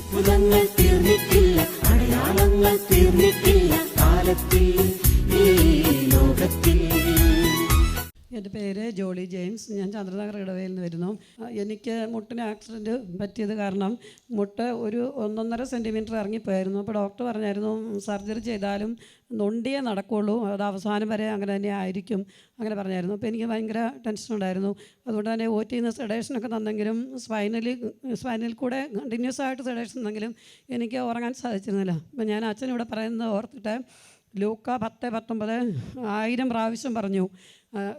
അത്ഭുതങ്ങൾ തീർന്നിട്ടില്ല, അടയാളങ്ങൾ തീർന്നിട്ടില്ല കാലത്തിൽ ഈ ലോകത്തിൽ. എൻ്റെ പേര് ജോളി ജെയിംസ്. ഞാൻ ചന്ദ്രനഗർ ഇടവയിൽ നിന്ന് വരുന്നു. എനിക്ക് മുട്ടിന് ആക്സിഡൻറ്റ് പറ്റിയത് കാരണം മുട്ട് ഒരു 1.5 സെൻറ്റിമീറ്റർ ഇറങ്ങിപ്പോയായിരുന്നു. അപ്പോൾ ഡോക്ടർ പറഞ്ഞായിരുന്നു സർജറി ചെയ്താലും നൊണ്ടിയേ നടക്കുകയുള്ളൂ, അത് അവസാനം വരെ അങ്ങനെ തന്നെ ആയിരിക്കും, അങ്ങനെ പറഞ്ഞായിരുന്നു. അപ്പോൾ എനിക്ക് ഭയങ്കര ടെൻഷൻ ഉണ്ടായിരുന്നു. അതുകൊണ്ട് തന്നെ OT നിന്ന് സെഡേഷനൊക്കെ തന്നെങ്കിലും സ്പൈനൽ കൂടെ കണ്ടിന്യൂസ് ആയിട്ട് സെഡേഷൻ തന്നെങ്കിലും എനിക്ക് ഉറങ്ങാൻ സാധിച്ചിരുന്നില്ല. അപ്പോൾ ഞാൻ അച്ഛനിവിടെ പറയുന്നത് ഓർത്തിട്ട് ലൂക്ക 10:19 1000 പ്രാവശ്യം പറഞ്ഞു.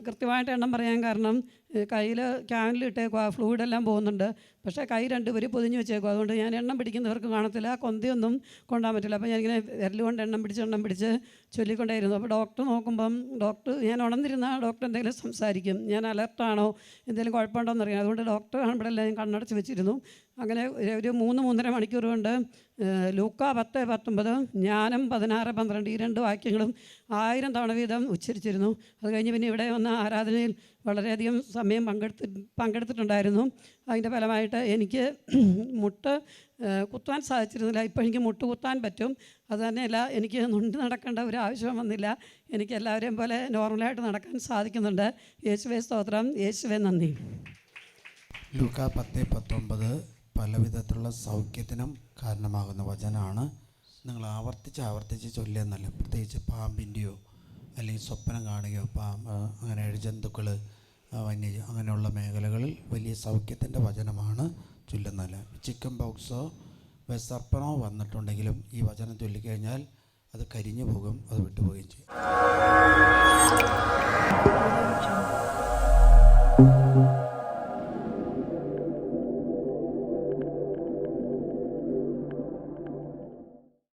കൃത്യമായിട്ട് എണ്ണം പറയാൻ കാരണം കയ്യിൽ ക്യാനിലിട്ടേക്കുക, ഫ്ലൂയിഡെല്ലാം പോകുന്നുണ്ട്, പക്ഷേ കൈ 2 പേര് പൊതിഞ്ഞ് വെച്ചേക്കും. അതുകൊണ്ട് ഞാൻ എണ്ണം പിടിക്കുന്നവർക്ക് കാണത്തില്ല, കൊന്തിയൊന്നും കൊണ്ടാൻ പറ്റില്ല. അപ്പോൾ ഞാനിങ്ങനെ വിരൽ കൊണ്ട് എണ്ണം പിടിച്ച് ചൊല്ലിക്കൊണ്ടേയിരുന്നു. അപ്പോൾ ഡോക്ടർ നോക്കുമ്പം ഞാൻ ഉണർന്നിരുന്ന ഡോക്ടർ എന്തെങ്കിലും സംസാരിക്കും, ഞാൻ അലർട്ടാണോ എന്തെങ്കിലും കുഴപ്പമുണ്ടോ എന്നറിയാം. അതുകൊണ്ട് ഡോക്ടർ കാണുമ്പോഴെല്ലാം ഞാൻ കണ്ണടച്ച് വെച്ചിരുന്നു. അങ്ങനെ ഒരു 3-3.5 മണിക്കൂർ കൊണ്ട് ലൂക്ക 10:19 ജ്ഞാനം 16:12 ഈ 2 വാക്യങ്ങളും 1000 തവണ വീതം ഉച്ചരിച്ചിരുന്നു. അത് കഴിഞ്ഞ് പിന്നെ ഇവിടെ വന്ന ആരാധനയിൽ വളരെയധികം സമയം പങ്കെടുത്തിട്ടുണ്ടായിരുന്നു. അതിൻ്റെ ഫലമായിട്ട് എനിക്ക് മുട്ട് കുത്താൻ സാധിച്ചിരുന്നില്ല. ഇപ്പോൾ എനിക്ക് മുട്ട് കുത്താൻ പറ്റും. അതുതന്നെയല്ല, എനിക്ക് നൊണ്ടി നടക്കേണ്ട ഒരു ആവശ്യം വന്നില്ല. എനിക്ക് എല്ലാവരെയും പോലെ നോർമലായിട്ട് നടക്കാൻ സാധിക്കുന്നുണ്ട്. യേശുവേ സ്തോത്രം, യേശുവേ നന്ദി. ലൂക്ക 10:19 പലവിധത്തിലുള്ള സൗഖ്യത്തിനും കാരണമാകുന്ന വചനമാണ്. നിങ്ങൾ ആവർത്തിച്ച് ചൊല്ലുന്നല്ല. പ്രത്യേകിച്ച് പാമ്പിൻ്റെയോ അല്ലെങ്കിൽ സ്വപ്നം കാണുകയോ അങ്ങനെ ജന്തുക്കൾ, വന്യജീവി അങ്ങനെയുള്ള മേഖലകളിൽ വലിയ സൗഖ്യത്തിൻ്റെ വചനമാണ് ചൊല്ലുന്നല്ല. ചിക്കൻ ബോക്സോ സർപ്പനോ വന്നിട്ടുണ്ടെങ്കിലും ഈ വചനം ചൊല്ലിക്കഴിഞ്ഞാൽ അത് കരിഞ്ഞു പോകും, അത് വിട്ടുപോവുകയും ചെയ്യും.